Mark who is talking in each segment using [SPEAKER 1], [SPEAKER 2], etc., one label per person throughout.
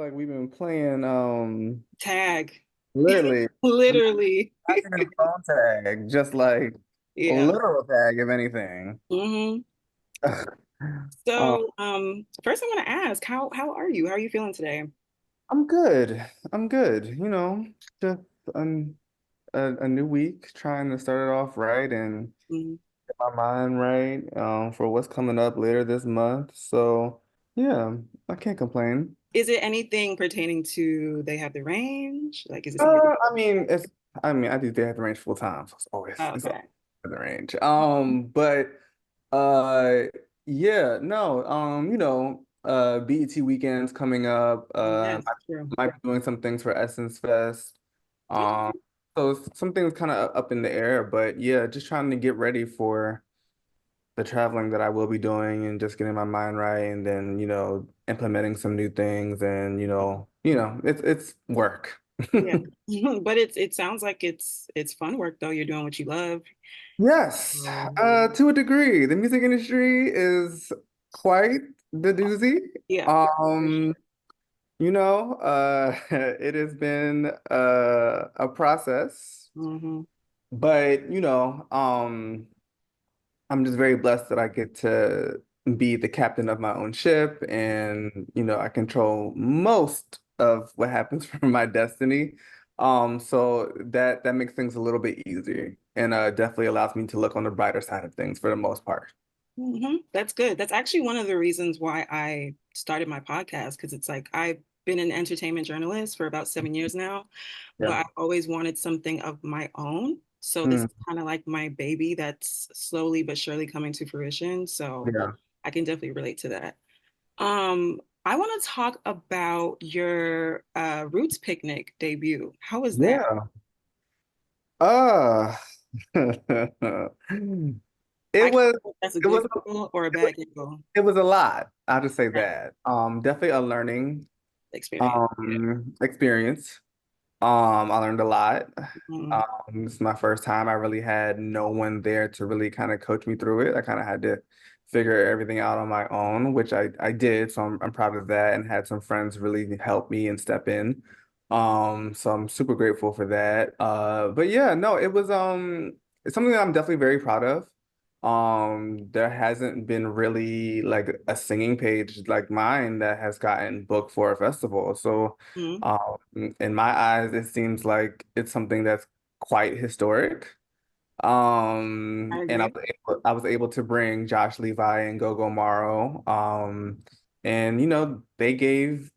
[SPEAKER 1] like we've been playing
[SPEAKER 2] Tag.
[SPEAKER 1] literally
[SPEAKER 2] Literally.
[SPEAKER 1] not even phone tag, just like
[SPEAKER 2] Yeah.
[SPEAKER 1] literal tag, if anything.
[SPEAKER 2] hmm
[SPEAKER 1] Um,
[SPEAKER 2] First I want to ask, how are you? How are you feeling today?
[SPEAKER 1] I'm good. I'm good. Just um, a new week, trying to start it off right and
[SPEAKER 2] Mhm.
[SPEAKER 1] get my mind right for what's coming up later this month. So yeah, I can't complain.
[SPEAKER 2] Is it anything pertaining to they have the range? Like, is it something?
[SPEAKER 1] I mean, I do day at the range full time, so
[SPEAKER 2] Oh,
[SPEAKER 1] it's always
[SPEAKER 2] okay.
[SPEAKER 1] at the range. But uh, yeah, no, BET weekends coming up.
[SPEAKER 2] Yes, true.
[SPEAKER 1] I might be doing some things for Essence Fest. Um, so some things kind of up in the air, but yeah, just trying to get ready for the traveling that I will be doing and just getting my mind right, and then implementing some new things, and it's work.
[SPEAKER 2] Yeah. But it sounds like it's fun work though. You're doing what you love.
[SPEAKER 1] Yes,
[SPEAKER 2] Um,
[SPEAKER 1] to a degree. The music industry is quite the doozy.
[SPEAKER 2] yeah. For
[SPEAKER 1] Um,
[SPEAKER 2] sure.
[SPEAKER 1] it has been a process,
[SPEAKER 2] hmm
[SPEAKER 1] but I'm just very blessed that I get to be the captain of my own ship, and I control most of what happens from my destiny. So that makes things a little bit easier, and definitely allows me to look on the brighter side of things for the most part.
[SPEAKER 2] That's good. That's actually one of the reasons why I started my podcast because it's like I've been an entertainment journalist for about 7 years now, but
[SPEAKER 1] Yeah.
[SPEAKER 2] I've always wanted something of my own. So this
[SPEAKER 1] Mm,
[SPEAKER 2] is kind of like my baby that's slowly but surely coming to fruition. So
[SPEAKER 1] yeah.
[SPEAKER 2] I can definitely relate to that. I want to talk about your Roots Picnic debut. How was that?
[SPEAKER 1] Yeah. Uh it
[SPEAKER 2] I can't
[SPEAKER 1] was
[SPEAKER 2] know if that's a
[SPEAKER 1] it was
[SPEAKER 2] good giggle or a bad giggle
[SPEAKER 1] it was a lot. I'll just say
[SPEAKER 2] yeah,
[SPEAKER 1] that. Definitely a learning
[SPEAKER 2] experience. Yeah.
[SPEAKER 1] experience. I learned a lot.
[SPEAKER 2] Mhm.
[SPEAKER 1] This is my first time. I really had no one there to really kind of coach me through it. I kind of had to figure everything out on my own, which I did. So I'm proud of that, and had some friends really help me and step in. So I'm super grateful for that. But yeah, no, it's something that I'm definitely very proud of. There hasn't been really like a singing page like mine that has gotten booked for a festival. So
[SPEAKER 2] Mhm.
[SPEAKER 1] in my eyes, it seems like it's something that's quite historic.
[SPEAKER 2] I
[SPEAKER 1] And
[SPEAKER 2] agree.
[SPEAKER 1] I was able to bring Josh Levi and Gogo Morrow. And they gave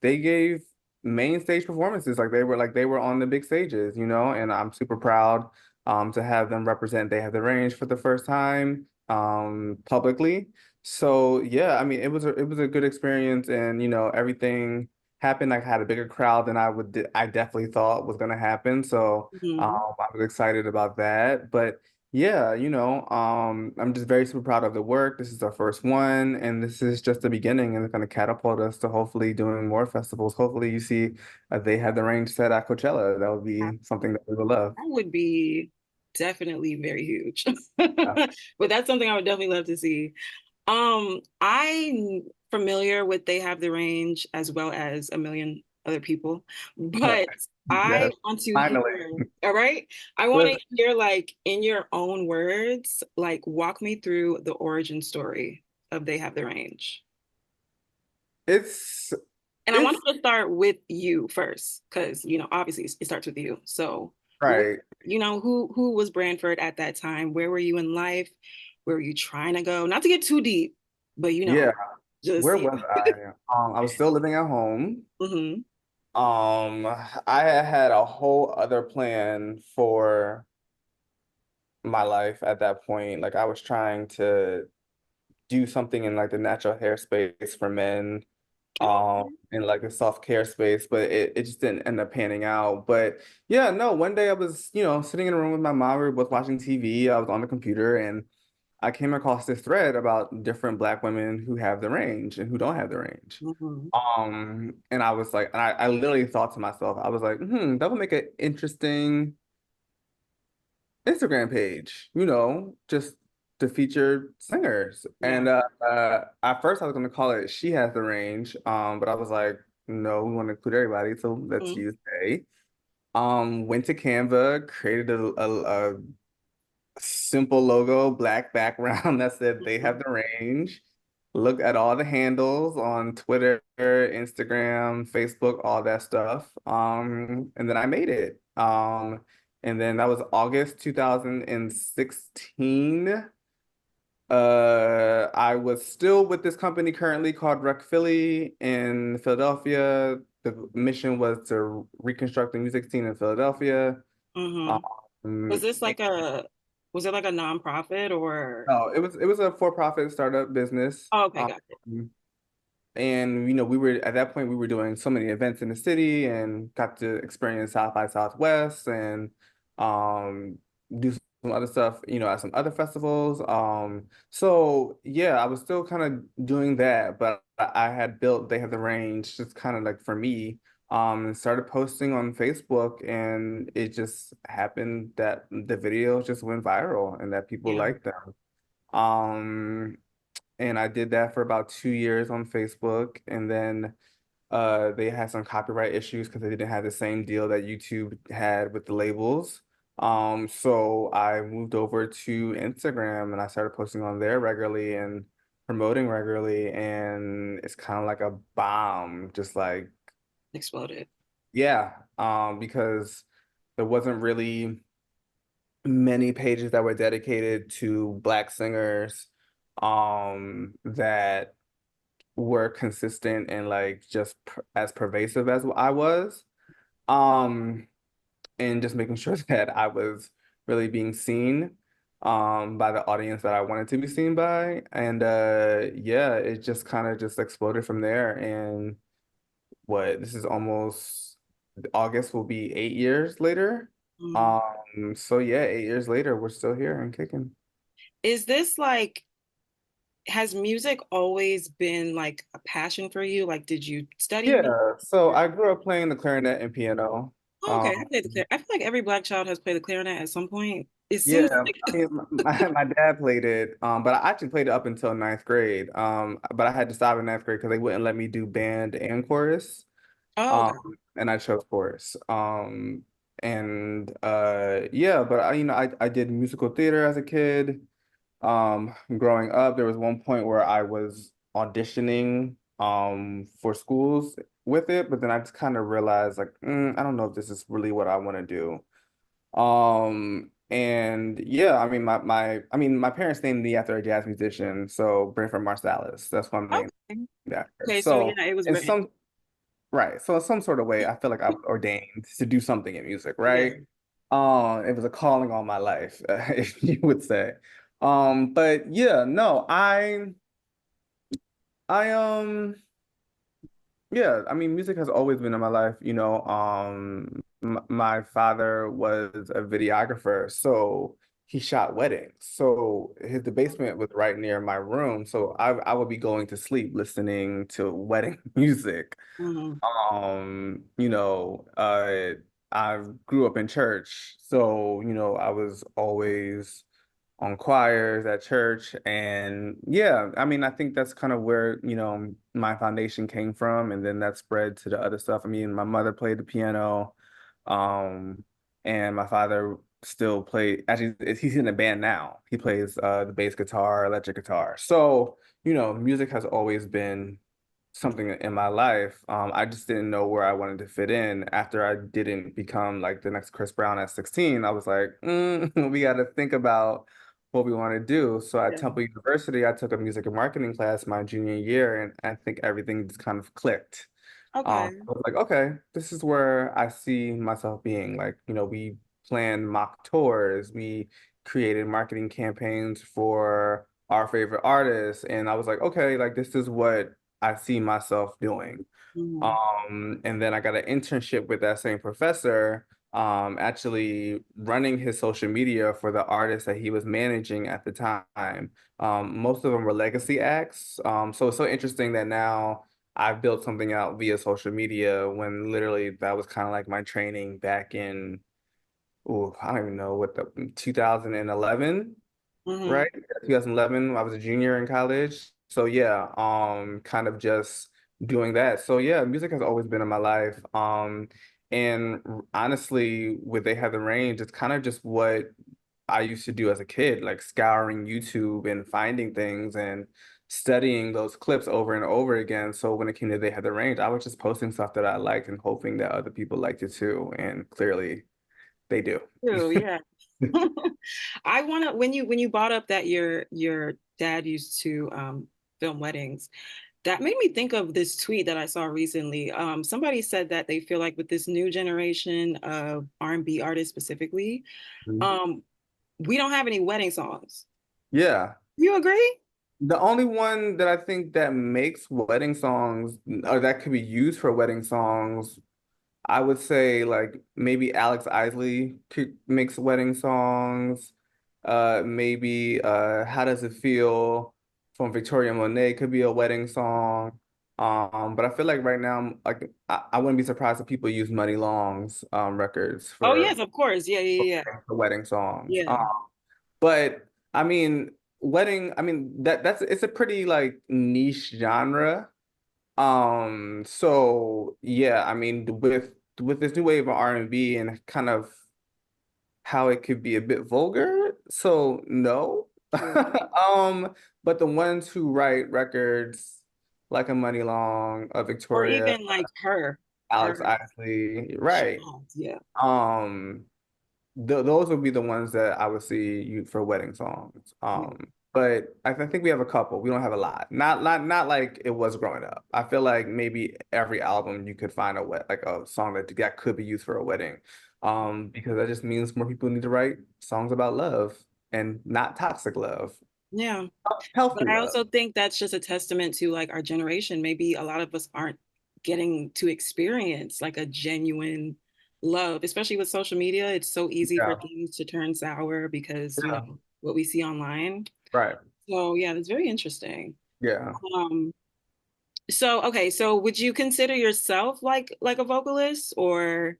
[SPEAKER 1] main stage performances, like they were on the big stages, and I'm super proud to have them represent They Have the Range for the first time publicly. So yeah, I mean it was a good experience, and everything happened. Like, I had a bigger crowd than I definitely thought was gonna happen. So
[SPEAKER 2] Mhm.
[SPEAKER 1] I was excited about that. But yeah, I'm just very super proud of the work. This is our first one, and this is just the beginning, and it's going to catapult us to hopefully doing more festivals. Hopefully, you see They Have the Range set at Coachella. That would be something that we would love.
[SPEAKER 2] That would be definitely very huge.
[SPEAKER 1] Yeah.
[SPEAKER 2] But that's something I would definitely love to see. I'm familiar with They Have the Range as well as a million other people, but I
[SPEAKER 1] Yes,
[SPEAKER 2] want to
[SPEAKER 1] finally.
[SPEAKER 2] hear, all right? I want to
[SPEAKER 1] Listen,
[SPEAKER 2] hear, like, in your own words, like, walk me through the origin story of They Have the Range.
[SPEAKER 1] it's
[SPEAKER 2] And I want
[SPEAKER 1] it's
[SPEAKER 2] to start with you first, because obviously it starts with you. So,
[SPEAKER 1] right.
[SPEAKER 2] who was Branford at that time? Where were you in life? Where were you trying to go? Not to get too deep, but
[SPEAKER 1] Yeah.
[SPEAKER 2] just
[SPEAKER 1] Where was I? I was still living at home.
[SPEAKER 2] hmm
[SPEAKER 1] I had a whole other plan for my life at that point. Like, I was trying to do something in like the natural hair space for men, in like the soft care space, but it just didn't end up panning out. But yeah, no, one day I was, sitting in a room with my mom. We were both watching TV. I was on the computer, and I came across this thread about different Black women who have the range and who don't have the range.
[SPEAKER 2] hmm
[SPEAKER 1] And I was like, and I literally thought to myself, I was like, that would make an interesting Instagram page, just to feature singers.
[SPEAKER 2] Yeah.
[SPEAKER 1] And at first I was gonna call it She Has the Range. But I was like, no, we want to include everybody, so let's
[SPEAKER 2] Mm-hmm.
[SPEAKER 1] use they. Went to Canva, created a simple logo, black background that said they have the range. Look at all the handles on Twitter, Instagram, Facebook, all that stuff. And then I made it. And then that was August 2016. I was still with this company currently called Rec Philly in Philadelphia. The mission was to reconstruct the music scene in Philadelphia.
[SPEAKER 2] Mm-hmm. Was
[SPEAKER 1] Um,
[SPEAKER 2] this like a was it like a nonprofit or
[SPEAKER 1] no, it was a for-profit startup business.
[SPEAKER 2] oh, okay, got it.
[SPEAKER 1] And we were at that point we were doing so many events in the city and got to experience South by Southwest and um do some other stuff, at some other festivals. So yeah, I was still kind of doing that, but I had built They Have the Range just kind of like for me. And started posting on Facebook, and it just happened that the videos just went viral and that people
[SPEAKER 2] Yeah.
[SPEAKER 1] liked them. Um, and I did that for about 2 years on Facebook, and then they had some copyright issues because they didn't have the same deal that YouTube had with the labels. So I moved over to Instagram and I started posting on there regularly and promoting regularly, and it's kind of like a bomb, just like
[SPEAKER 2] Exploded.
[SPEAKER 1] yeah, because there wasn't really many pages that were dedicated to Black singers that were consistent and like just as pervasive as I was. Um, and just making sure that I was really being seen by the audience that I wanted to be seen by. And yeah, it just kind of just exploded from there. And this is almost August will be 8 years later.
[SPEAKER 2] Mm.
[SPEAKER 1] So yeah, 8 years later, we're still here and kicking.
[SPEAKER 2] Is this like has music always been like a passion for you? Like, did you study music?
[SPEAKER 1] Yeah, so I grew up playing the clarinet and piano.
[SPEAKER 2] Oh, okay, I
[SPEAKER 1] Um,
[SPEAKER 2] played the I feel like every black child has played the clarinet at some point. It seems
[SPEAKER 1] yeah, I
[SPEAKER 2] like
[SPEAKER 1] mean, my dad played it, but I actually played it up until ninth grade. But I had to stop in ninth grade because they wouldn't let me do band and chorus.
[SPEAKER 2] oh,
[SPEAKER 1] Um,
[SPEAKER 2] okay.
[SPEAKER 1] and I chose chorus. And yeah, but I did musical theater as a kid. Growing up, there was one point where I was auditioning for schools with it, but then I just kind of realized like, I don't know if this is really what I want to do. And yeah, I mean my parents named me after a jazz musician, so Brentford Marsalis. That's what I'm named
[SPEAKER 2] Okay.
[SPEAKER 1] after.
[SPEAKER 2] Okay, so
[SPEAKER 1] So
[SPEAKER 2] yeah, it was
[SPEAKER 1] in
[SPEAKER 2] written.
[SPEAKER 1] some right, so in some sort of way, I feel like I was ordained to do something in music,
[SPEAKER 2] Yeah.
[SPEAKER 1] right? It was a calling on my life, if you would say. But yeah, no, I yeah, I mean, music has always been in my life. My father was a videographer, so he shot weddings. So the basement was right near my room, so I would be going to sleep listening to wedding music.
[SPEAKER 2] Hmm.
[SPEAKER 1] You know, I grew up in church, so I was always on choirs at church. And yeah, I mean, I think that's kind of where, my foundation came from. And then that spread to the other stuff. I mean, my mother played the piano, um, and my father still played, actually, he's in a band now. He plays the bass guitar, electric guitar. So, music has always been something in my life. I just didn't know where I wanted to fit in. After I didn't become like the next Chris Brown at 16, I was like, we got to think about what we want to do. So at
[SPEAKER 2] Yeah.
[SPEAKER 1] Temple University, I took a music and marketing class my junior year, and I think everything just kind of clicked.
[SPEAKER 2] Okay.
[SPEAKER 1] I was like, okay, this is where I see myself being. Like, we planned mock tours, we created marketing campaigns for our favorite artists, and I was like, okay, like this is what I see myself doing.
[SPEAKER 2] Hmm.
[SPEAKER 1] And then I got an internship with that same professor, actually running his social media for the artists that he was managing at the time. Most of them were legacy acts. So it's so interesting that now I've built something out via social media when literally that was kind of like my training back in, oh, I don't even know what the 2011,
[SPEAKER 2] Hmm.
[SPEAKER 1] right? 2011, I was a junior in college. So yeah, kind of just doing that. So yeah, music has always been in my life. And honestly, with They Have the Range, it's kind of just what I used to do as a kid, like scouring YouTube and finding things and studying those clips over and over again. So when it came to They Had the Range, I was just posting stuff that I liked and hoping that other people liked it too. And clearly they do.
[SPEAKER 2] True, yeah. I wanna when you brought up that your dad used to film weddings, that made me think of this tweet that I saw recently. Somebody said that they feel like with this new generation of R&B artists specifically,
[SPEAKER 1] Mhm.
[SPEAKER 2] um, we don't have any wedding songs.
[SPEAKER 1] Yeah.
[SPEAKER 2] You agree?
[SPEAKER 1] The only one that I think that makes wedding songs or that could be used for wedding songs, I would say like maybe Alex Isley could makes wedding songs. Maybe How Does It Feel from Victoria Monet could be a wedding song. But I feel like right now, like I wouldn't be surprised if people use Money Long's records
[SPEAKER 2] Oh yes, of course. Yeah, yeah, yeah.
[SPEAKER 1] for wedding songs.
[SPEAKER 2] Yeah.
[SPEAKER 1] But I mean, I mean that's it's a pretty like niche genre. So yeah, I mean with this new wave of R&B and kind of how it could be a bit vulgar, so no.
[SPEAKER 2] True.
[SPEAKER 1] But the ones who write records like a Money Long, a
[SPEAKER 2] Or
[SPEAKER 1] Victoria,
[SPEAKER 2] even like her
[SPEAKER 1] Alex Isley,
[SPEAKER 2] she
[SPEAKER 1] right?
[SPEAKER 2] has, yeah.
[SPEAKER 1] Um, those would be the ones that I would see you for wedding songs.
[SPEAKER 2] Yeah.
[SPEAKER 1] But I think we have a couple. We don't have a lot. Not like it was growing up. I feel like maybe every album you could find like a song that could be used for a wedding. Because that just means more people need to write songs about love and not toxic love,
[SPEAKER 2] Yeah.
[SPEAKER 1] healthy
[SPEAKER 2] But I
[SPEAKER 1] love.
[SPEAKER 2] also think that's just a testament to like our generation. Maybe a lot of us aren't getting to experience like a genuine love, especially with social media. It's so easy for
[SPEAKER 1] Yeah,
[SPEAKER 2] things to turn sour because, you
[SPEAKER 1] yeah,
[SPEAKER 2] know, what we see online.
[SPEAKER 1] right.
[SPEAKER 2] So yeah, that's very interesting.
[SPEAKER 1] Yeah.
[SPEAKER 2] Um, so okay, so would you consider yourself like a vocalist or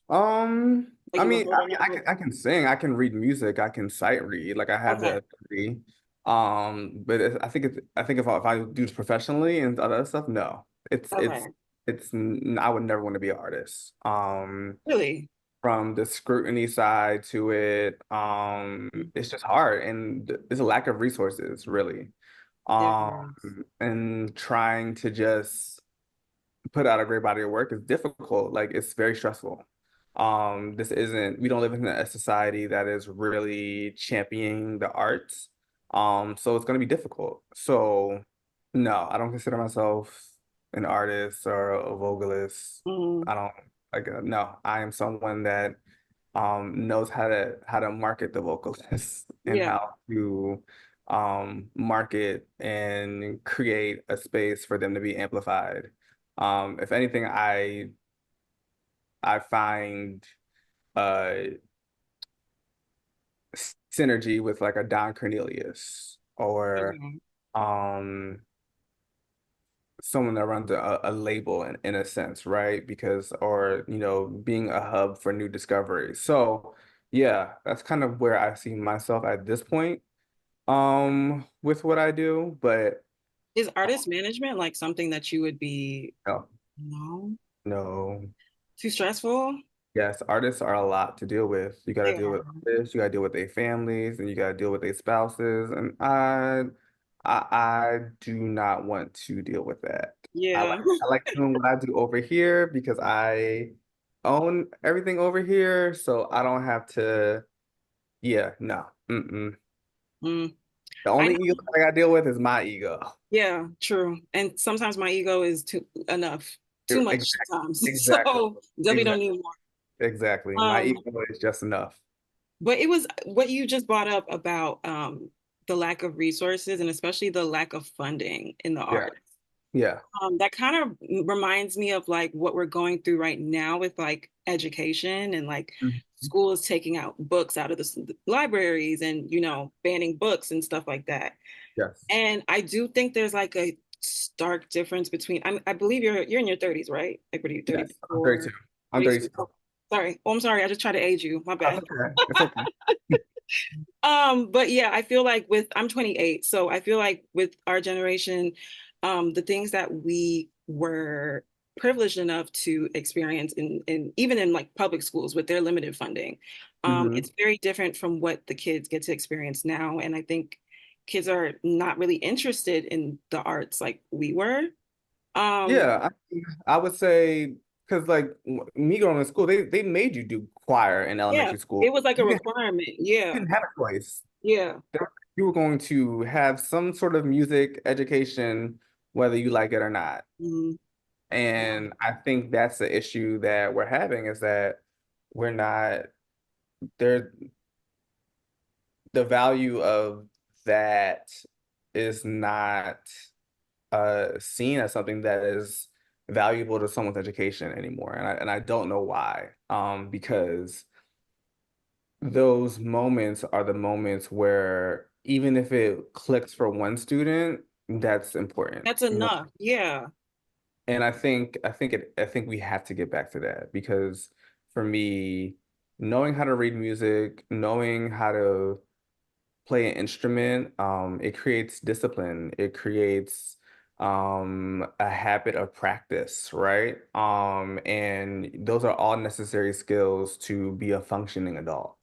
[SPEAKER 2] like
[SPEAKER 1] I
[SPEAKER 2] you
[SPEAKER 1] mean,
[SPEAKER 2] wrote a lot of
[SPEAKER 1] I can sing, I can read music, I can sight read, like I have
[SPEAKER 2] okay.
[SPEAKER 1] the ability. But I think if I do this professionally and other stuff, no,
[SPEAKER 2] Okay.
[SPEAKER 1] I would never want to be an artist.
[SPEAKER 2] Really?
[SPEAKER 1] From the scrutiny side to it, it's just hard, and there's a lack of resources, really.
[SPEAKER 2] There
[SPEAKER 1] Um,
[SPEAKER 2] is.
[SPEAKER 1] and trying to just put out a great body of work is difficult. Like it's very stressful. We don't live in a society that is really championing the arts. So it's gonna be difficult. So no, I don't consider myself an artist or a vocalist.
[SPEAKER 2] Mhm.
[SPEAKER 1] I don't like no, I am someone that knows how to market the vocalist and
[SPEAKER 2] Yeah.
[SPEAKER 1] how to market and create a space for them to be amplified. If anything, I find uh synergy with like a Don Cornelius or
[SPEAKER 2] Okay.
[SPEAKER 1] um someone that runs a label in a sense, right? Because or you know, being a hub for new discoveries. So yeah, that's kind of where I see myself at this point with what I do, but
[SPEAKER 2] Is artist management like something that you would be,
[SPEAKER 1] no,
[SPEAKER 2] no,
[SPEAKER 1] no.
[SPEAKER 2] too stressful?
[SPEAKER 1] Yes, artists are a lot to deal with. You got to
[SPEAKER 2] They
[SPEAKER 1] deal with
[SPEAKER 2] are.
[SPEAKER 1] artists, you got to deal with their families, and you got to deal with their spouses. And I do not want to deal with that.
[SPEAKER 2] Yeah.
[SPEAKER 1] I like doing what I do over here because I own everything over here, so I don't have to. Yeah, no. Mm-mm.
[SPEAKER 2] Mm.
[SPEAKER 1] The
[SPEAKER 2] I
[SPEAKER 1] only
[SPEAKER 2] know.
[SPEAKER 1] ego I got to deal with is my ego.
[SPEAKER 2] Yeah, true. And sometimes my ego is too enough, too much
[SPEAKER 1] Exactly.
[SPEAKER 2] sometimes.
[SPEAKER 1] Exactly.
[SPEAKER 2] So definitely don't
[SPEAKER 1] Exactly.
[SPEAKER 2] need more.
[SPEAKER 1] Exactly. My
[SPEAKER 2] Um,
[SPEAKER 1] ego is just enough.
[SPEAKER 2] but it was what you just brought up about the lack of resources and especially the lack of funding in the
[SPEAKER 1] Yeah.
[SPEAKER 2] arts.
[SPEAKER 1] Yeah.
[SPEAKER 2] That kind of reminds me of like what we're going through right now with like education and like
[SPEAKER 1] Mhm.
[SPEAKER 2] schools taking out books out of the libraries and you know banning books and stuff like that.
[SPEAKER 1] Yes.
[SPEAKER 2] And I do think there's like a stark difference between I believe you're in your 30s, right? Like what are you,
[SPEAKER 1] Yes. I'm 32.
[SPEAKER 2] 34,
[SPEAKER 1] I'm
[SPEAKER 2] 32?
[SPEAKER 1] 32.
[SPEAKER 2] Oh, sorry. Oh, I'm sorry. I just tried to age you. My
[SPEAKER 1] That's
[SPEAKER 2] bad.
[SPEAKER 1] okay. It's okay.
[SPEAKER 2] But yeah, I feel like I'm 28, so I feel like with our generation, the things that we were privileged enough to experience in even in like public schools with their limited funding.
[SPEAKER 1] Hmm.
[SPEAKER 2] It's very different from what the kids get to experience now. And I think kids are not really interested in the arts like we were. Um,
[SPEAKER 1] Yeah, I would say because like me going to school, they made you do choir in
[SPEAKER 2] yeah,
[SPEAKER 1] elementary school.
[SPEAKER 2] it was like a
[SPEAKER 1] You
[SPEAKER 2] requirement. Yeah,
[SPEAKER 1] didn't have a choice.
[SPEAKER 2] yeah.
[SPEAKER 1] You were going to have some sort of music education, whether you like it or not.
[SPEAKER 2] Mhm. Yeah.
[SPEAKER 1] And I think that's the issue that we're having is that we're not there. The value of that is not seen as something that is valuable to someone's education anymore. And I don't know why. Because those moments are the moments where even if it clicks for one student, that's important.
[SPEAKER 2] That's
[SPEAKER 1] You know,
[SPEAKER 2] enough. Yeah.
[SPEAKER 1] and I think we have to get back to that because for me, knowing how to read music, knowing how to play an instrument, it creates discipline. It creates a habit of practice, right? And those are all necessary skills to be a functioning adult.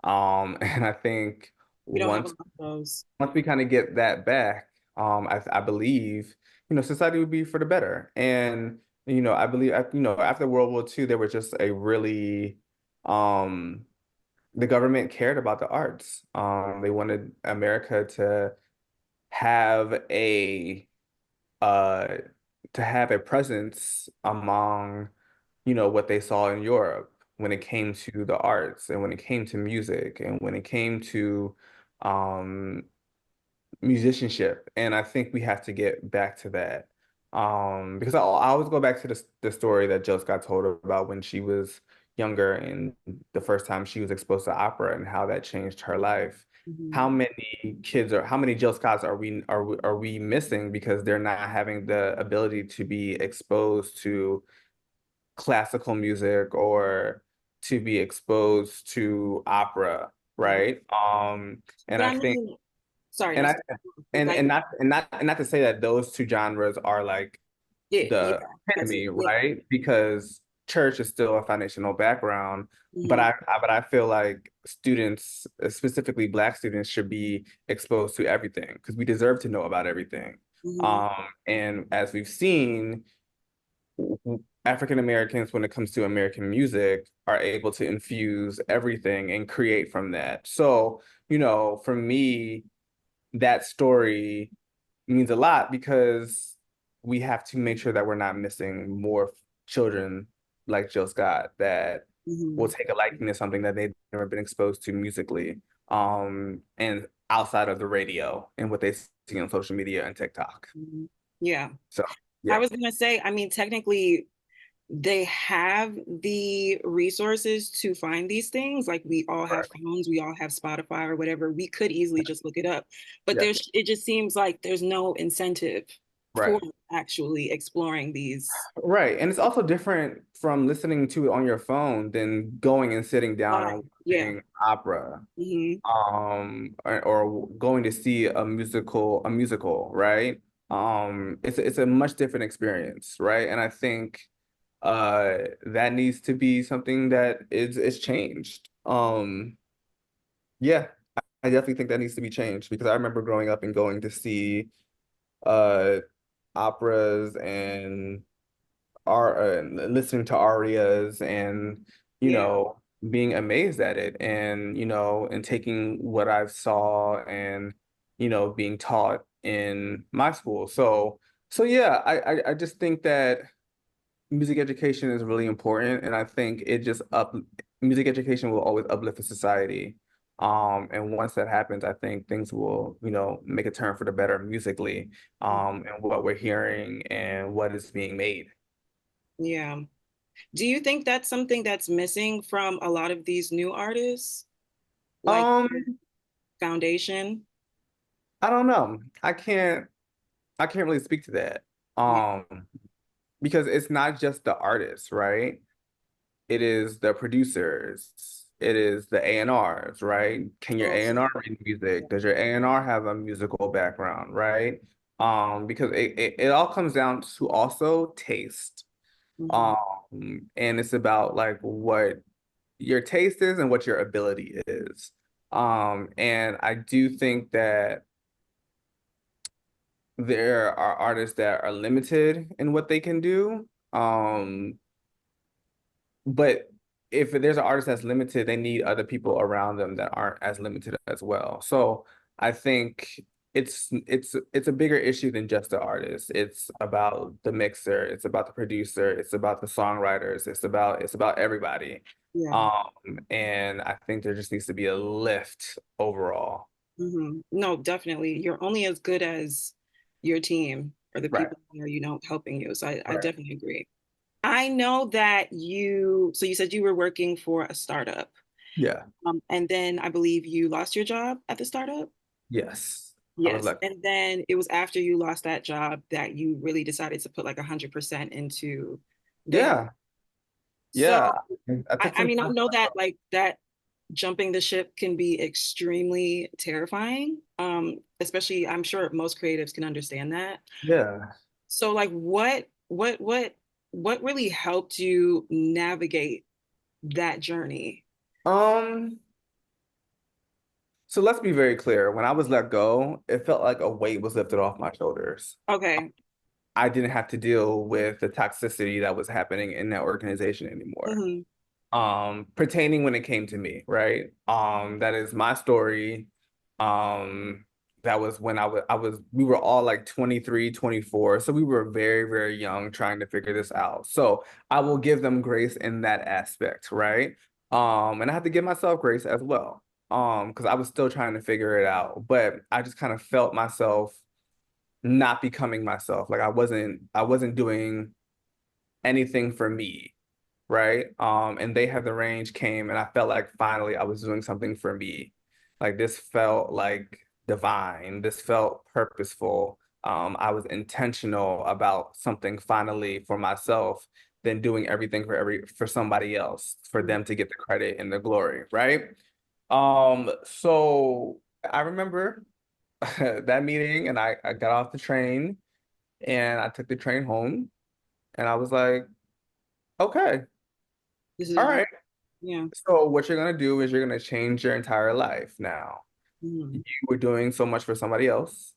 [SPEAKER 1] And I think
[SPEAKER 2] We don't have a
[SPEAKER 1] once
[SPEAKER 2] lot of those.
[SPEAKER 1] once we kind of get that back, I believe, society would be for the better. And, I believe, after World War II, there was just a really, um, the government cared about the arts. They wanted America have a, uh, to have a presence among, what they saw in Europe when it came to the arts and when it came to music and when it came to, um, musicianship, and I think we have to get back to that. Because I always go back to the story that Jill Scott told about when she was younger and the first time she was exposed to opera and how that changed her life.
[SPEAKER 2] Mhm.
[SPEAKER 1] How many kids or how many Jill Scotts are we missing because they're not having the ability to be exposed to classical music or to be exposed to opera,
[SPEAKER 2] Mhm.
[SPEAKER 1] right? And
[SPEAKER 2] But
[SPEAKER 1] I
[SPEAKER 2] I
[SPEAKER 1] think
[SPEAKER 2] mean, sorry,
[SPEAKER 1] and
[SPEAKER 2] not
[SPEAKER 1] I
[SPEAKER 2] to,
[SPEAKER 1] and
[SPEAKER 2] like,
[SPEAKER 1] not to say that those two genres are like
[SPEAKER 2] yeah, yeah,
[SPEAKER 1] the
[SPEAKER 2] that's it.
[SPEAKER 1] enemy,
[SPEAKER 2] Yeah.
[SPEAKER 1] right? Because church is still a foundational background, but
[SPEAKER 2] Mhm.
[SPEAKER 1] I feel like students, specifically Black students, should be exposed to everything because we deserve to know about everything.
[SPEAKER 2] Mhm.
[SPEAKER 1] And as we've seen, African Americans, when it comes to American music, are able to infuse everything and create from that. So, for me, that story means a lot because we have to make sure that we're not missing more children like Jill Scott that will
[SPEAKER 2] Mhm.
[SPEAKER 1] take a liking to something that they've never been exposed to musically, and outside of the radio and what they see on social media and TikTok.
[SPEAKER 2] Mhm. Yeah.
[SPEAKER 1] So
[SPEAKER 2] I
[SPEAKER 1] yeah,
[SPEAKER 2] was gonna say, I mean, technically, they have the resources to find these things. Like we all have
[SPEAKER 1] right,
[SPEAKER 2] phones, we all have Spotify or whatever. We could easily just look it up. But
[SPEAKER 1] yeah,
[SPEAKER 2] it just seems like there's no incentive for
[SPEAKER 1] right.
[SPEAKER 2] actually exploring these.
[SPEAKER 1] Right. And it's also different from listening to it on your phone than going and sitting down
[SPEAKER 2] Live.
[SPEAKER 1] and
[SPEAKER 2] Yeah.
[SPEAKER 1] watching opera,
[SPEAKER 2] Hmm.
[SPEAKER 1] or going to see a musical, right? It's a much different experience, right? And I think that needs to be something that is changed. Yeah, I definitely think that needs to be changed because I remember growing up and going to see uh operas and listening to arias and
[SPEAKER 2] Yeah.
[SPEAKER 1] being amazed at it and and taking what I've saw and being taught in my school. So yeah, I just think that music education is really important, and I think it just up music education will always uplift the society. And once that happens, I think things will, make a turn for the better musically, and what we're hearing and what is being made.
[SPEAKER 2] Yeah. Do you think that's something that's missing from a lot of these new artists? Like
[SPEAKER 1] Um,
[SPEAKER 2] foundation?
[SPEAKER 1] I don't know. I can't really speak to that.
[SPEAKER 2] Yeah.
[SPEAKER 1] Because it's not just the artists, right? It is the producers. It is the A&Rs, right? Can your
[SPEAKER 2] Also,
[SPEAKER 1] A&R read music? Does your A&R have a musical background, right? Because it all comes down to also taste.
[SPEAKER 2] Mhm.
[SPEAKER 1] And it's about like what your taste is and what your ability is. And I do think that there are artists that are limited in what they can do. But if there's an artist that's limited, they need other people around them that aren't as limited as well. So I think it's a bigger issue than just the artist. It's about the mixer, it's about the producer, it's about the songwriters, it's about everybody.
[SPEAKER 2] Yeah.
[SPEAKER 1] And I think there just needs to be a lift overall.
[SPEAKER 2] No, definitely. You're only as good as your team or the
[SPEAKER 1] Right.
[SPEAKER 2] people who are, helping you. So I
[SPEAKER 1] Right.
[SPEAKER 2] definitely agree. I know that so you said you were working for a startup.
[SPEAKER 1] Yeah.
[SPEAKER 2] And then I believe you lost your job at the startup.
[SPEAKER 1] Yes. I was
[SPEAKER 2] Yes.
[SPEAKER 1] like,
[SPEAKER 2] And then it was after you lost that job that you really decided to put like 100% into the.
[SPEAKER 1] yeah, yeah.
[SPEAKER 2] So
[SPEAKER 1] I took
[SPEAKER 2] I
[SPEAKER 1] some
[SPEAKER 2] mean, I
[SPEAKER 1] time.
[SPEAKER 2] know that like that jumping the ship can be extremely terrifying. Especially I'm sure most creatives can understand that.
[SPEAKER 1] Yeah.
[SPEAKER 2] So like what really helped you navigate that journey?
[SPEAKER 1] Um, so let's be very clear. When I was let go, it felt like a weight was lifted off my shoulders.
[SPEAKER 2] Okay.
[SPEAKER 1] I didn't have to deal with the toxicity that was happening in that organization anymore.
[SPEAKER 2] Hmm.
[SPEAKER 1] Pertaining when it came to me, right? That is my story. Um, that was when we were all like 23, 24. So we were very, very young trying to figure this out. So I will give them grace in that aspect, right? And I have to give myself grace as well. Because I was still trying to figure it out, but I just kind of felt myself not becoming myself. Like I wasn't doing anything for me, right? And they had the range came and I felt like finally I was doing something for me. Like this felt like divine. This felt purposeful. I was intentional about something finally for myself than doing everything for somebody else, for them to get the credit and the glory, right? So I remember that meeting and I got off the train and I took the train home and I was like, okay,
[SPEAKER 2] This
[SPEAKER 1] all
[SPEAKER 2] is
[SPEAKER 1] right.
[SPEAKER 2] yeah.
[SPEAKER 1] So what you're gonna do is you're gonna change your entire life now.
[SPEAKER 2] Hmm.
[SPEAKER 1] You were doing so much for somebody else.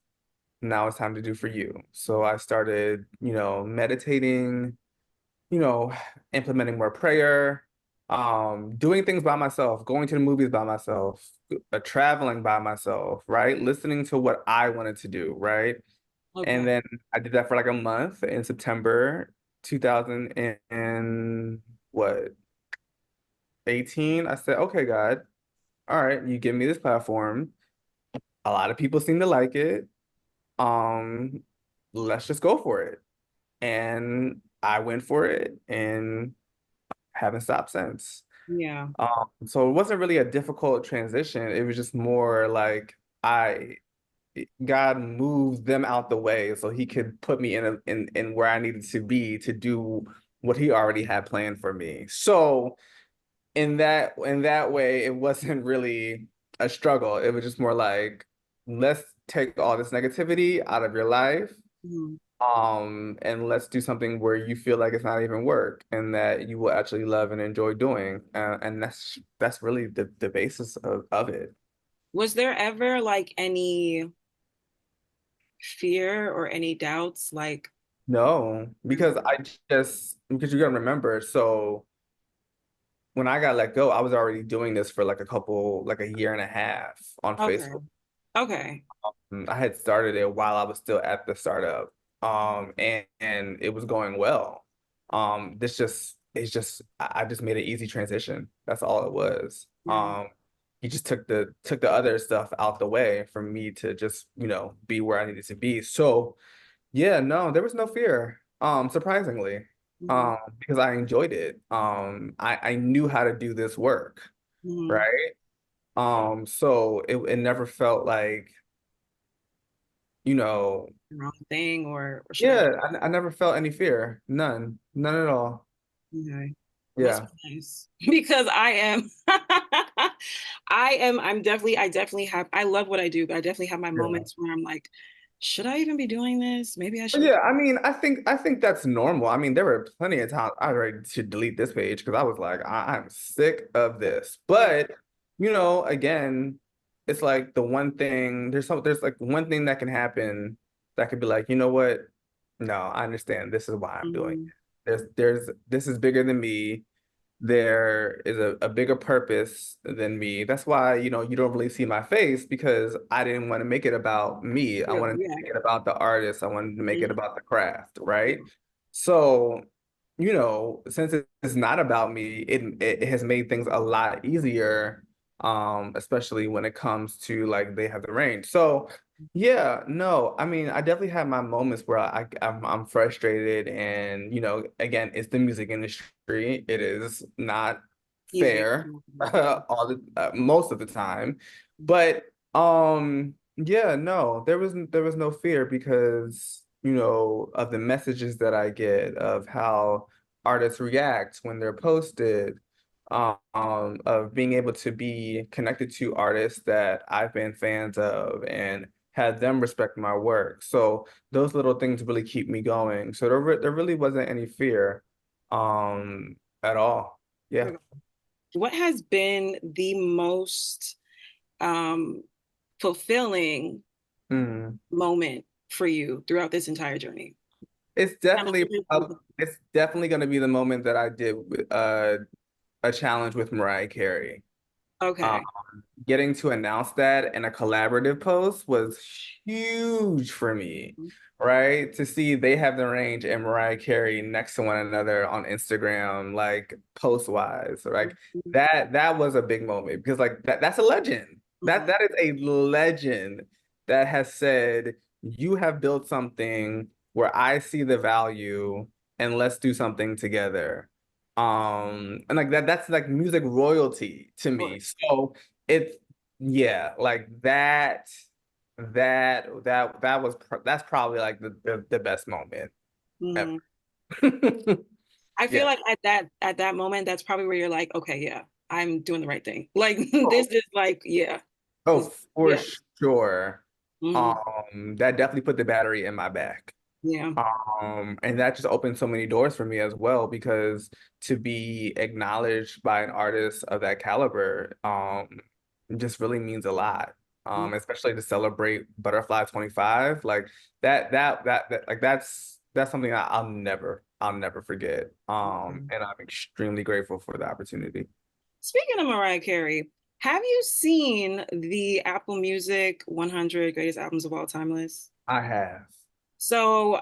[SPEAKER 1] Now it's time to do for you. So I started, meditating, you know, implementing more prayer, doing things by myself, going to the movies by myself, traveling by myself, right? Listening to what I wanted to do, right? And
[SPEAKER 2] Okay.
[SPEAKER 1] then I did that for like a month in September 2000 and what, 18. I said, okay, God, all right, you give me this platform. A lot of people seem to like it. Um, let's just go for it. And I went for it and haven't stopped since.
[SPEAKER 2] Yeah.
[SPEAKER 1] So it wasn't really a difficult transition. It was just more like I God moved them out the way so he could put me in where I needed to be to do what he already had planned for me. So in that way, it wasn't really a struggle. It was just more like, let's take all this negativity out of your life,
[SPEAKER 2] Mhm.
[SPEAKER 1] and let's do something where you feel like it's not even work and that you will actually love and enjoy doing. And that's really the basis of it.
[SPEAKER 2] Was there ever like any fear or any doubts like
[SPEAKER 1] No, because because you gotta remember, so when I got let go, I was already doing this for like a year and a half on
[SPEAKER 2] okay.
[SPEAKER 1] Facebook.
[SPEAKER 2] Okay.
[SPEAKER 1] I had started it while I was still at the startup. And it was going well. This just it's just I just made an easy transition. That's all it was.
[SPEAKER 2] Yeah.
[SPEAKER 1] He just took the other stuff out the way for me to just, be where I needed to be. So yeah, no, there was no fear. Surprisingly.
[SPEAKER 2] Hmm.
[SPEAKER 1] Because I enjoyed it. I knew how to do this work,
[SPEAKER 2] Hmm.
[SPEAKER 1] right? So it never felt like, you know,
[SPEAKER 2] Wrong thing or should I?
[SPEAKER 1] yeah, I never felt any fear. None at all.
[SPEAKER 2] Okay. Well, that's
[SPEAKER 1] Yeah.
[SPEAKER 2] really nice because I am, I'm definitely, I definitely have, I love what I do, but I definitely have my
[SPEAKER 1] Yeah.
[SPEAKER 2] moments where I'm like, should I even be doing this? Maybe I should be.
[SPEAKER 1] Yeah, I mean, I think that's normal. I mean, there were plenty of times I ready to delete this page because I was like, I'm sick of this.
[SPEAKER 2] Yeah.
[SPEAKER 1] But again, it's like there's like one thing that can happen that could be like, you know what? No, I understand. This is why I'm doing it.
[SPEAKER 2] Mhm.
[SPEAKER 1] This is bigger than me. There is a bigger purpose than me. That's why, you don't really see my face because I didn't want to make it about me. I
[SPEAKER 2] Yeah.
[SPEAKER 1] wanted to
[SPEAKER 2] Yeah.
[SPEAKER 1] make it about the artist. I wanted to make it
[SPEAKER 2] Mhm.
[SPEAKER 1] about the craft, right? So, since it's not about me, it has made things a lot easier, especially when it comes to like they have the range. So yeah, no, I mean, I definitely have my moments where I'm frustrated, and again, it's the music industry. It is not
[SPEAKER 2] Easy.
[SPEAKER 1] fair
[SPEAKER 2] Mhm.
[SPEAKER 1] most of the time, but yeah, no, there was no fear because of the messages that I get of how artists react when they're posted, of being able to be connected to artists that I've been fans of and had them respect my work. So those little things really keep me going. So there really wasn't any fear at all. Yeah.
[SPEAKER 2] What has been the most um, fulfilling
[SPEAKER 1] Mm.
[SPEAKER 2] moment for you throughout this entire journey?
[SPEAKER 1] It's
[SPEAKER 2] Kind of
[SPEAKER 1] definitely
[SPEAKER 2] looking
[SPEAKER 1] uh,
[SPEAKER 2] for-
[SPEAKER 1] it's definitely going to be the moment that I did with a challenge with Mariah Carey. Um,
[SPEAKER 2] Okay.
[SPEAKER 1] Getting to announce that in a collaborative post was huge for me, right? To see they have the range and Mariah Carey next to one another on Instagram, like post wise, like that was a big moment because like that's a legend.
[SPEAKER 2] Mhm.
[SPEAKER 1] That is a legend that has said you have built something where I see the value and let's do something together. And like that's like music royalty to
[SPEAKER 2] Or-
[SPEAKER 1] me. So it's yeah, like that's probably like the best moment ever.
[SPEAKER 2] Mhm. I feel
[SPEAKER 1] Yeah.
[SPEAKER 2] like at that moment, that's probably where you're like, okay, yeah, I'm doing the right thing. Like this
[SPEAKER 1] Oh,
[SPEAKER 2] is like, yeah,
[SPEAKER 1] oh,
[SPEAKER 2] this,
[SPEAKER 1] for
[SPEAKER 2] yeah,
[SPEAKER 1] sure.
[SPEAKER 2] mhm,
[SPEAKER 1] That definitely put the battery in my back.
[SPEAKER 2] yeah,
[SPEAKER 1] And that just opened so many doors for me as well because to be acknowledged by an artist of that caliber, just really means a lot.
[SPEAKER 2] mhm,
[SPEAKER 1] Especially to celebrate Butterfly 25, like like that's something I'll never forget.
[SPEAKER 2] mhm.
[SPEAKER 1] And I'm extremely grateful for the opportunity.
[SPEAKER 2] Speaking of Mariah Carey, have you seen the Apple Music 100 greatest albums of all time list?
[SPEAKER 1] I have.
[SPEAKER 2] So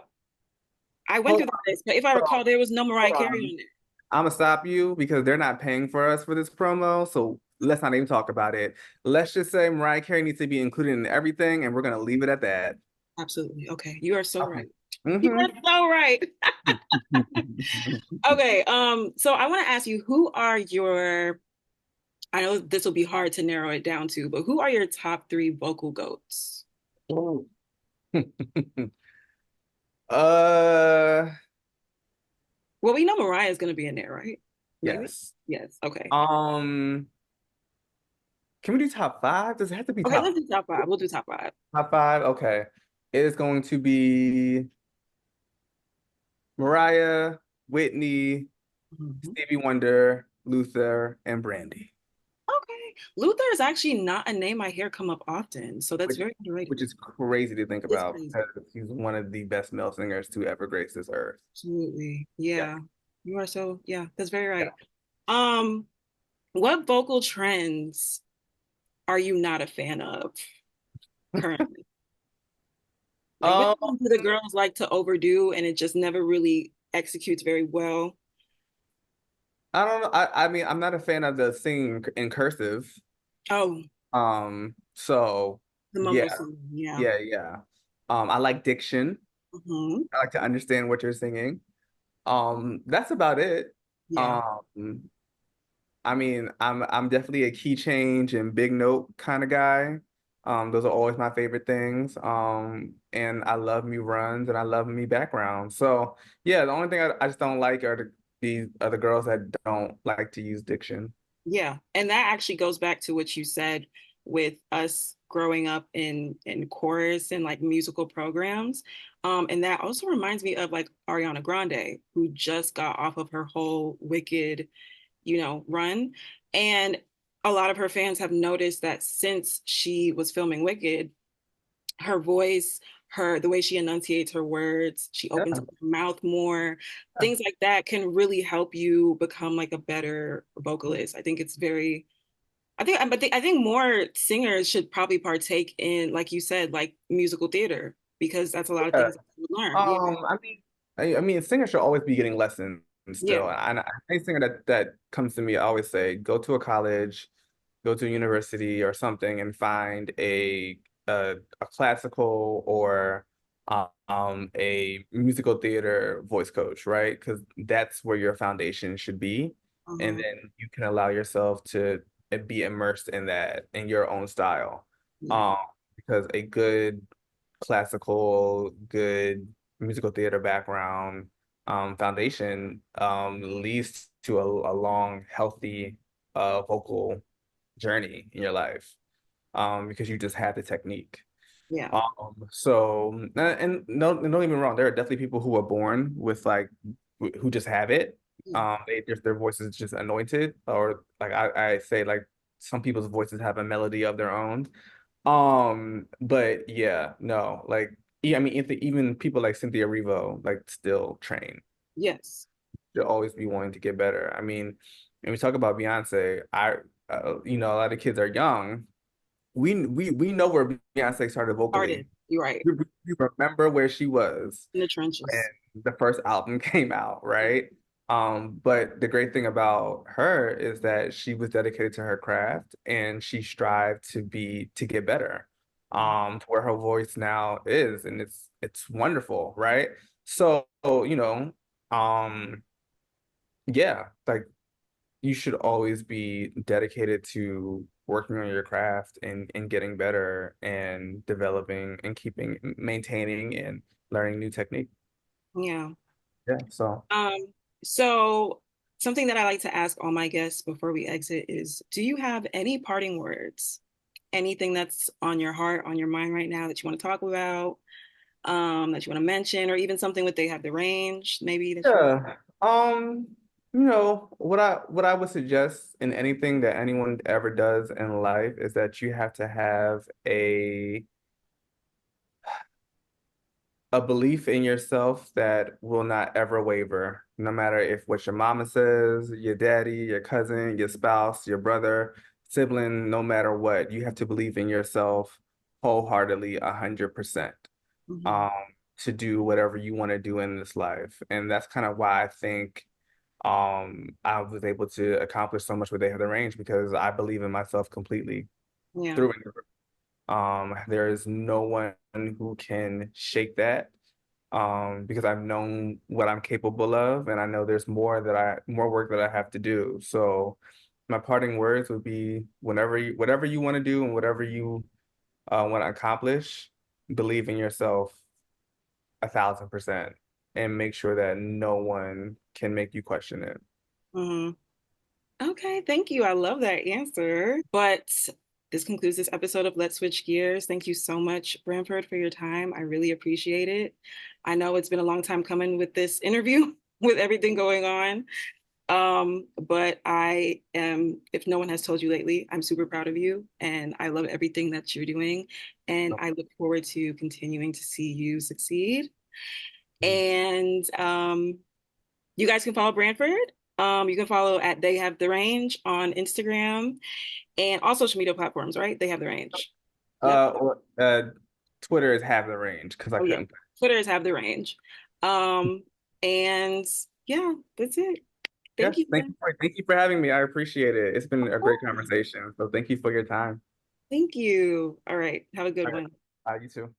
[SPEAKER 2] I went
[SPEAKER 1] Hold
[SPEAKER 2] through
[SPEAKER 1] on,
[SPEAKER 2] the list, but if I
[SPEAKER 1] hold
[SPEAKER 2] recall,
[SPEAKER 1] on,
[SPEAKER 2] there was no Mariah
[SPEAKER 1] hold
[SPEAKER 2] Carey
[SPEAKER 1] on.
[SPEAKER 2] on there.
[SPEAKER 1] I'm gonna stop you because they're not paying for us for this promo. So let's not even talk about it. Let's just say Mariah Carey needs to be included in everything, and we're gonna leave it at that.
[SPEAKER 2] Absolutely. Okay. You are so
[SPEAKER 1] Okay.
[SPEAKER 2] right. You are
[SPEAKER 1] Mm-hmm.
[SPEAKER 2] so right. Okay. So I want to ask you, who are your, I know this will be hard to narrow it down to, but who are your top three vocal goats?
[SPEAKER 1] Oh. uh,
[SPEAKER 2] Well, we know Mariah's gonna be in there, right? Maybe?
[SPEAKER 1] yes.
[SPEAKER 2] Yes. Okay.
[SPEAKER 1] Um, can we do top five? Does it have to be
[SPEAKER 2] Okay, let's do top
[SPEAKER 1] four?
[SPEAKER 2] five. We'll do top five.
[SPEAKER 1] Top five? Okay. It is going to be Mariah, Whitney,
[SPEAKER 2] Mhm.
[SPEAKER 1] Stevie Wonder, Luther, and Brandy.
[SPEAKER 2] Okay. Luther is actually not a name I hear come up often, so that's
[SPEAKER 1] which
[SPEAKER 2] very underrated.
[SPEAKER 1] which is crazy to think
[SPEAKER 2] It's
[SPEAKER 1] about
[SPEAKER 2] crazy.
[SPEAKER 1] because he's one of the best male singers to ever grace this earth.
[SPEAKER 2] Absolutely.
[SPEAKER 1] Yeah.
[SPEAKER 2] Yeah. You are so, yeah, that's very
[SPEAKER 1] Yeah.
[SPEAKER 2] right. Um, what vocal trends are you not a fan of currently? Like, which
[SPEAKER 1] Um,
[SPEAKER 2] ones do the girls like to overdo and it just never really executes very well?
[SPEAKER 1] I don't know. I mean, I'm not a fan of the singing in cursive.
[SPEAKER 2] Oh,
[SPEAKER 1] So
[SPEAKER 2] the mumble
[SPEAKER 1] yeah,
[SPEAKER 2] singing. Yeah.
[SPEAKER 1] yeah. I like diction.
[SPEAKER 2] Hmm.
[SPEAKER 1] I like to understand what you're singing. That's about it.
[SPEAKER 2] Yeah.
[SPEAKER 1] Um, I mean, I'm definitely a key change and big note kind of guy. Those are always my favorite things. And I love me runs and I love me backgrounds. So yeah, the only thing I just don't like are the girls that don't like to use diction.
[SPEAKER 2] Yeah. And that actually goes back to what you said with us growing up in chorus and like musical programs. And that also reminds me of like Ariana Grande, who just got off of her whole Wicked, run. And a lot of her fans have noticed that since she was filming Wicked, her voice, the way she enunciates her words, she opens
[SPEAKER 1] Yeah.
[SPEAKER 2] up her mouth more, things like that can really help you become like a better vocalist. I think it's very I think more singers should probably partake in, like you said, like musical theater, because that's a lot of
[SPEAKER 1] Yeah.
[SPEAKER 2] things that you learn. Yeah.
[SPEAKER 1] I mean, singers should always be getting lessons
[SPEAKER 2] Yeah.
[SPEAKER 1] still. And any singer that comes to me, I always say, go to a college, go to a university or something, and find a classical or a musical theater voice coach, right? Because that's where your foundation should be, and
[SPEAKER 2] Uh-huh.
[SPEAKER 1] then you can allow yourself to be immersed in that in your own style.
[SPEAKER 2] Yeah.
[SPEAKER 1] Um, because a good classical, good musical theater background foundation leads to a long, healthy vocal journey in your life because you just have the technique.
[SPEAKER 2] Yeah.
[SPEAKER 1] And no, don't get me wrong, there are definitely people who are born with like who just have it.
[SPEAKER 2] Yeah.
[SPEAKER 1] Their voice is just anointed, or like I say, like some people's voices have a melody of their own. But yeah, no, like yeah, I mean, even people like Cynthia Erivo, like still train.
[SPEAKER 2] Yes.
[SPEAKER 1] They'll always be wanting to get better. I mean, when we talk about Beyonce, a lot of kids are young. We know where Beyonce started
[SPEAKER 2] Started.
[SPEAKER 1] vocally.
[SPEAKER 2] You're right.
[SPEAKER 1] We remember where she was
[SPEAKER 2] In the
[SPEAKER 1] when
[SPEAKER 2] trenches.
[SPEAKER 1] the first album came out, right? But the great thing about her is that she was dedicated to her craft and she strived to get better. To where her voice now is, and it's wonderful, right? So, yeah, like you should always be dedicated to working on your craft and getting better and developing and maintaining and learning new technique.
[SPEAKER 2] Yeah.
[SPEAKER 1] Yeah. So
[SPEAKER 2] Um, so something that I like to ask all my guests before we exit is, do you have any parting words? Anything that's on your heart, on your mind right now that you want to talk about, that you want to mention, or even something with They Have the Range, maybe that you
[SPEAKER 1] yeah. What I would suggest in anything that anyone ever does in life is that you have to have a belief in yourself that will not ever waver, no matter if what your mama says, your daddy, your cousin, your spouse, your brother, sibling, no matter what, you have to believe in yourself wholeheartedly, 100%,
[SPEAKER 2] Mhm.
[SPEAKER 1] um, to do whatever you want to do in this life. And that's kind of why I think I was able to accomplish so much with They Have the Range because I believe in myself completely
[SPEAKER 2] Yeah.
[SPEAKER 1] through and through. There is no one who can shake that because I've known what I'm capable of, and I know there's more work that I have to do. So my parting words would be whatever you want to do and whatever you want to accomplish, believe in yourself 1,000% and make sure that no one can make you question it.
[SPEAKER 2] Mhm. Okay, thank you. I love that answer. But this concludes this episode of Let's Switch Gears. Thank you so much, Branford, for your time. I really appreciate it. I know it's been a long time coming with this interview, with everything going on. But I am, if no one has told you lately, I'm super proud of you and I love everything that you're doing. And I look forward to continuing to see you succeed. And you guys can follow Branford. You can follow at They Have the Range on Instagram and all social media platforms, right? They Have the Range. Yep.
[SPEAKER 1] Or Twitter is Have the Range because I
[SPEAKER 2] Oh yeah.
[SPEAKER 1] couldn't.
[SPEAKER 2] Twitter is Have the Range. Um, and yeah, that's it.
[SPEAKER 1] Yeah,
[SPEAKER 2] Thank you.
[SPEAKER 1] thank you for having me. I appreciate it. It's been
[SPEAKER 2] Of
[SPEAKER 1] a great
[SPEAKER 2] course.
[SPEAKER 1] conversation. So thank you for your time.
[SPEAKER 2] Thank you. All right. Have a good
[SPEAKER 1] All right.
[SPEAKER 2] one.
[SPEAKER 1] You too.